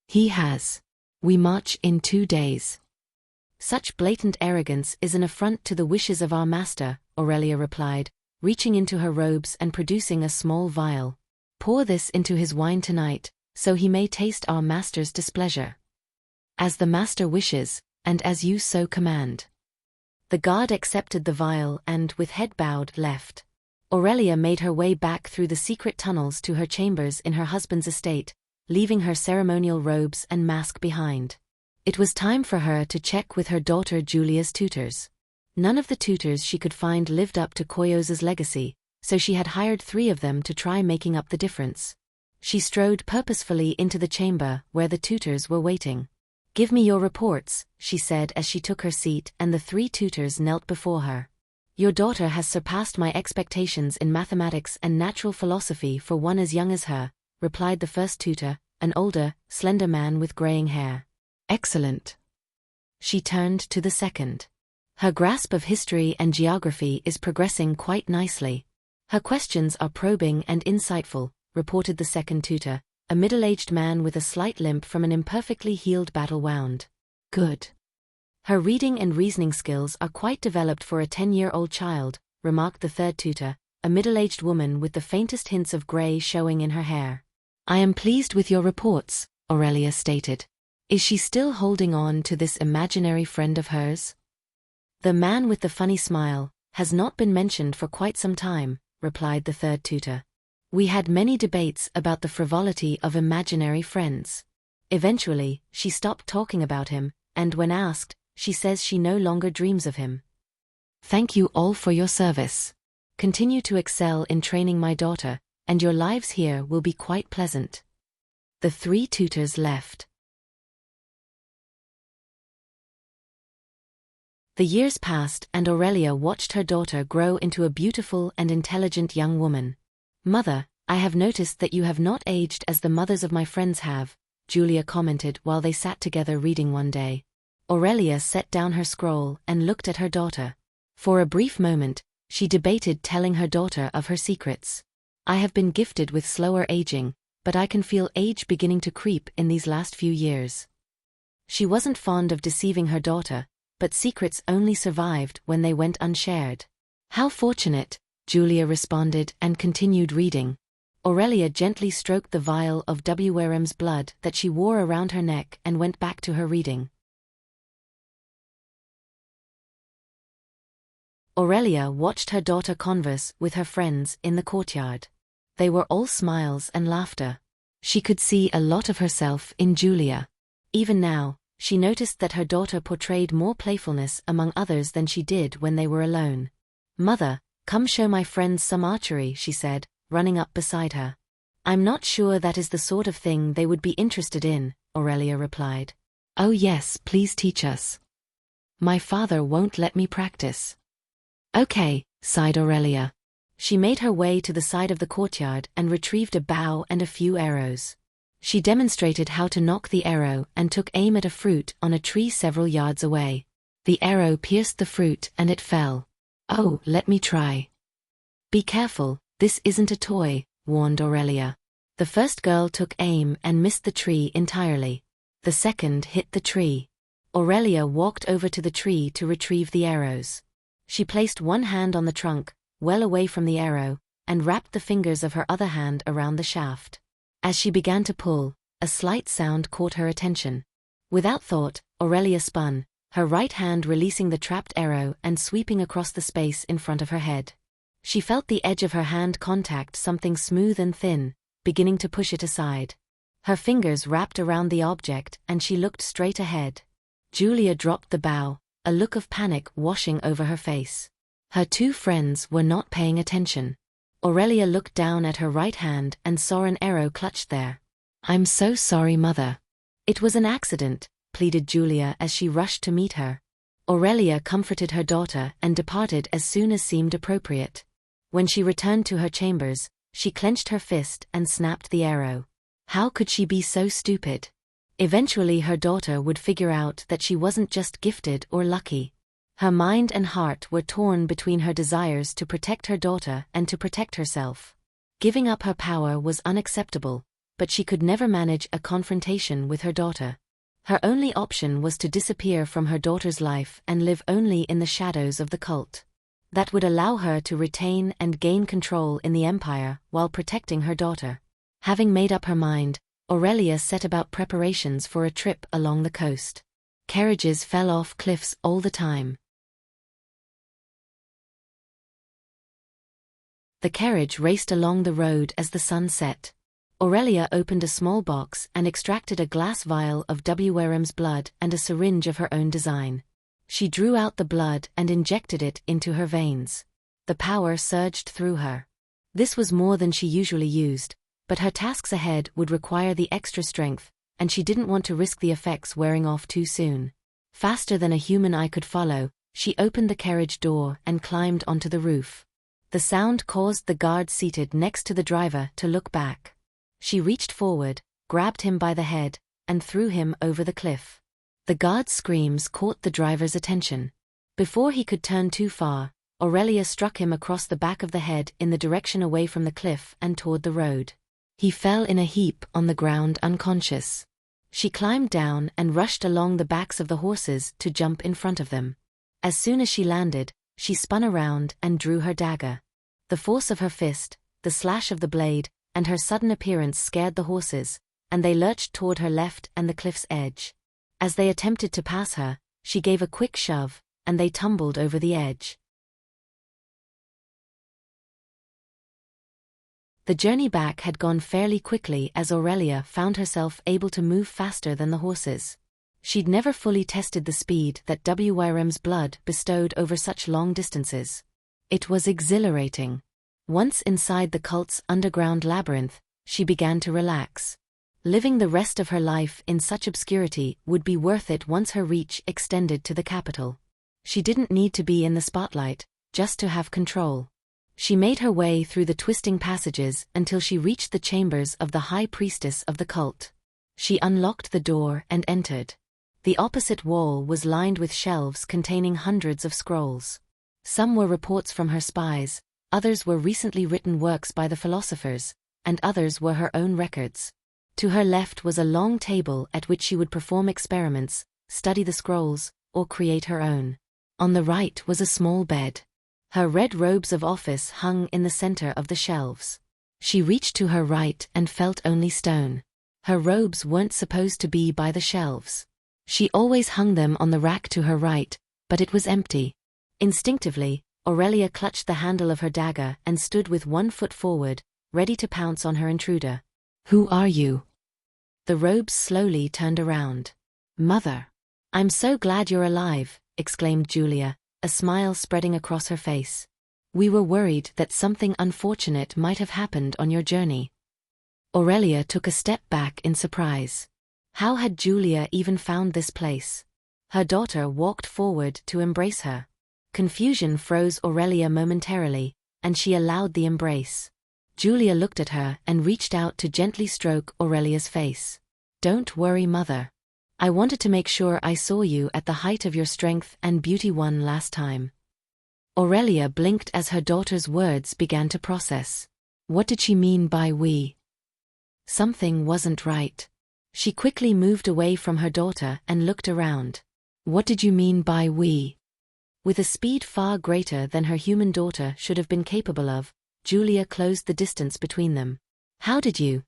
"He has. We march in 2 days." "Such blatant arrogance is an affront to the wishes of our master," Aurelia replied, reaching into her robes and producing a small vial. "Pour this into his wine tonight, so he may taste our master's displeasure." "As the master wishes, and as you so command." The guard accepted the vial and, with head bowed, left. Aurelia made her way back through the secret tunnels to her chambers in her husband's estate, leaving her ceremonial robes and mask behind. It was time for her to check with her daughter Julia's tutors. None of the tutors she could find lived up to Koyos's legacy, so she had hired 3 of them to try making up the difference. She strode purposefully into the chamber where the tutors were waiting. "Give me your reports," she said as she took her seat and the 3 tutors knelt before her. "Your daughter has surpassed my expectations in mathematics and natural philosophy for one as young as her," replied the first tutor, an older, slender man with graying hair. "Excellent." She turned to the second. "Her grasp of history and geography is progressing quite nicely. Her questions are probing and insightful," reported the second tutor, a middle-aged man with a slight limp from an imperfectly healed battle wound. Good. Her reading and reasoning skills are quite developed for a 10-year-old child, remarked the third tutor, a middle-aged woman with the faintest hints of grey showing in her hair. I am pleased with your reports, Aurelia stated. Is she still holding on to this imaginary friend of hers? The man with the funny smile has not been mentioned for quite some time, replied the third tutor. We had many debates about the frivolity of imaginary friends. Eventually, she stopped talking about him, and when asked, she says she no longer dreams of him. Thank you all for your service. Continue to excel in training my daughter, and your lives here will be quite pleasant. The three tutors left. The years passed and Aurelia watched her daughter grow into a beautiful and intelligent young woman. Mother, I have noticed that you have not aged as the mothers of my friends have, Julia commented while they sat together reading one day. Aurelia set down her scroll and looked at her daughter. For a brief moment, she debated telling her daughter of her secrets. I have been gifted with slower aging, but I can feel age beginning to creep in these last few years. She wasn't fond of deceiving her daughter, but secrets only survived when they went unshared. How fortunate, Julia responded and continued reading. Aurelia gently stroked the vial of Wrm's blood that she wore around her neck and went back to her reading. Aurelia watched her daughter converse with her friends in the courtyard. They were all smiles and laughter. She could see a lot of herself in Julia. Even now, she noticed that her daughter portrayed more playfulness among others than she did when they were alone. Mother, come show my friends some archery, she said, running up beside her. I'm not sure that is the sort of thing they would be interested in, Aurelia replied. Oh yes, please teach us. My father won't let me practice. Okay, sighed Aurelia. She made her way to the side of the courtyard and retrieved a bow and a few arrows. She demonstrated how to nock the arrow and took aim at a fruit on a tree several yards away. The arrow pierced the fruit and it fell. Oh, let me try. Be careful, this isn't a toy, warned Aurelia. The first girl took aim and missed the tree entirely. The second hit the tree. Aurelia walked over to the tree to retrieve the arrows. She placed one hand on the trunk, well away from the arrow, and wrapped the fingers of her other hand around the shaft. As she began to pull, a slight sound caught her attention. Without thought, Aurelia spun, her right hand releasing the trapped arrow and sweeping across the space in front of her head. She felt the edge of her hand contact something smooth and thin, beginning to push it aside. Her fingers wrapped around the object and she looked straight ahead. Julia dropped the bow, a look of panic washing over her face. Her two friends were not paying attention. Aurelia looked down at her right hand and saw an arrow clutched there. I'm so sorry, Mother. It was an accident, pleaded Julia as she rushed to meet her. Aurelia comforted her daughter and departed as soon as seemed appropriate. When she returned to her chambers, she clenched her fist and snapped the arrow. How could she be so stupid? Eventually her daughter would figure out that she wasn't just gifted or lucky. Her mind and heart were torn between her desires to protect her daughter and to protect herself. Giving up her power was unacceptable, but she could never manage a confrontation with her daughter. Her only option was to disappear from her daughter's life and live only in the shadows of the cult. That would allow her to retain and gain control in the empire while protecting her daughter. Having made up her mind, Aurelia set about preparations for a trip along the coast. Carriages fell off cliffs all the time. The carriage raced along the road as the sun set. Aurelia opened a small box and extracted a glass vial of Wrm's blood and a syringe of her own design. She drew out the blood and injected it into her veins. The power surged through her. This was more than she usually used, but her tasks ahead would require the extra strength, and she didn't want to risk the effects wearing off too soon. Faster than a human eye could follow, she opened the carriage door and climbed onto the roof. The sound caused the guard seated next to the driver to look back. She reached forward, grabbed him by the head, and threw him over the cliff. The guard's screams caught the driver's attention. Before he could turn too far, Aurelia struck him across the back of the head in the direction away from the cliff and toward the road. He fell in a heap on the ground unconscious. She climbed down and rushed along the backs of the horses to jump in front of them. As soon as she landed, she spun around and drew her dagger. The force of her fist, the slash of the blade, and her sudden appearance scared the horses, and they lurched toward her left and the cliff's edge. As they attempted to pass her, she gave a quick shove, and they tumbled over the edge. The journey back had gone fairly quickly as Aurelia found herself able to move faster than the horses. She'd never fully tested the speed that Wyrm's blood bestowed over such long distances. It was exhilarating. Once inside the cult's underground labyrinth, she began to relax. Living the rest of her life in such obscurity would be worth it once her reach extended to the capital. She didn't need to be in the spotlight, just to have control. She made her way through the twisting passages until she reached the chambers of the high priestess of the cult. She unlocked the door and entered. The opposite wall was lined with shelves containing hundreds of scrolls. Some were reports from her spies, others were recently written works by the philosophers, and others were her own records. To her left was a long table at which she would perform experiments, study the scrolls, or create her own. On the right was a small bed. Her red robes of office hung in the center of the shelves. She reached to her right and felt only stone. Her robes weren't supposed to be by the shelves. She always hung them on the rack to her right, but it was empty. Instinctively, Aurelia clutched the handle of her dagger and stood with one foot forward, ready to pounce on her intruder. "Who are you?" The robes slowly turned around. "Mother." "I'm so glad you're alive," exclaimed Julia, a smile spreading across her face. "We were worried that something unfortunate might have happened on your journey." Aurelia took a step back in surprise. How had Julia even found this place? Her daughter walked forward to embrace her. Confusion froze Aurelia momentarily, and she allowed the embrace. Julia looked at her and reached out to gently stroke Aurelia's face. "Don't worry, mother. I wanted to make sure I saw you at the height of your strength and beauty one last time." Aurelia blinked as her daughter's words began to process. What did she mean by we? Something wasn't right. She quickly moved away from her daughter and looked around. "What did you mean by we?" With a speed far greater than her human daughter should have been capable of, Julia closed the distance between them. "How did you?"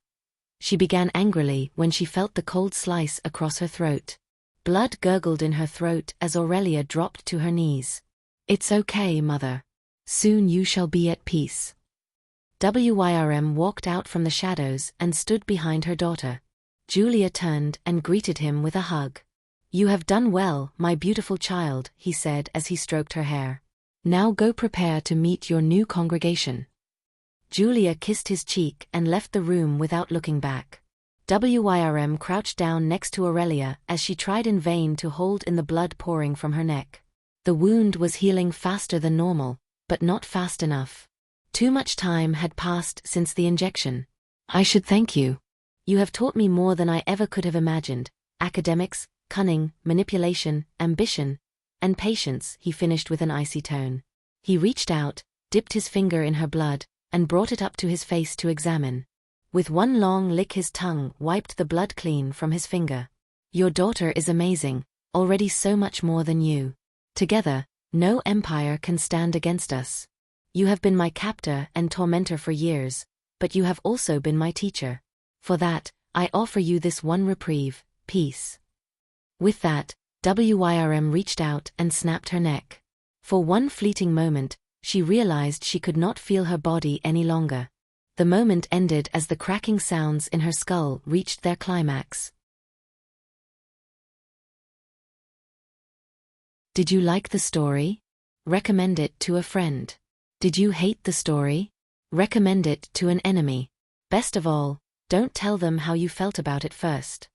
She began angrily when she felt the cold slice across her throat. Blood gurgled in her throat as Aurelia dropped to her knees. "It's okay, mother. Soon you shall be at peace." Wyrm walked out from the shadows and stood behind her daughter. Julia turned and greeted him with a hug. "You have done well, my beautiful child," he said as he stroked her hair. "Now go prepare to meet your new congregation." Julia kissed his cheek and left the room without looking back. Wyrm crouched down next to Aurelia as she tried in vain to hold in the blood pouring from her neck. The wound was healing faster than normal, but not fast enough. Too much time had passed since the injection. "I should thank you. You have taught me more than I ever could have imagined. Academics, cunning, manipulation, ambition, and patience," he finished with an icy tone. He reached out, dipped his finger in her blood, and brought it up to his face to examine. With one long lick his tongue wiped the blood clean from his finger. "Your daughter is amazing, already so much more than you. Together, no empire can stand against us. You have been my captor and tormentor for years, but you have also been my teacher. For that, I offer you this one reprieve, peace." With that, Wyrm reached out and snapped her neck. For one fleeting moment, she realized she could not feel her body any longer. The moment ended as the cracking sounds in her skull reached their climax. Did you like the story? Recommend it to a friend. Did you hate the story? Recommend it to an enemy. Best of all, don't tell them how you felt about it first.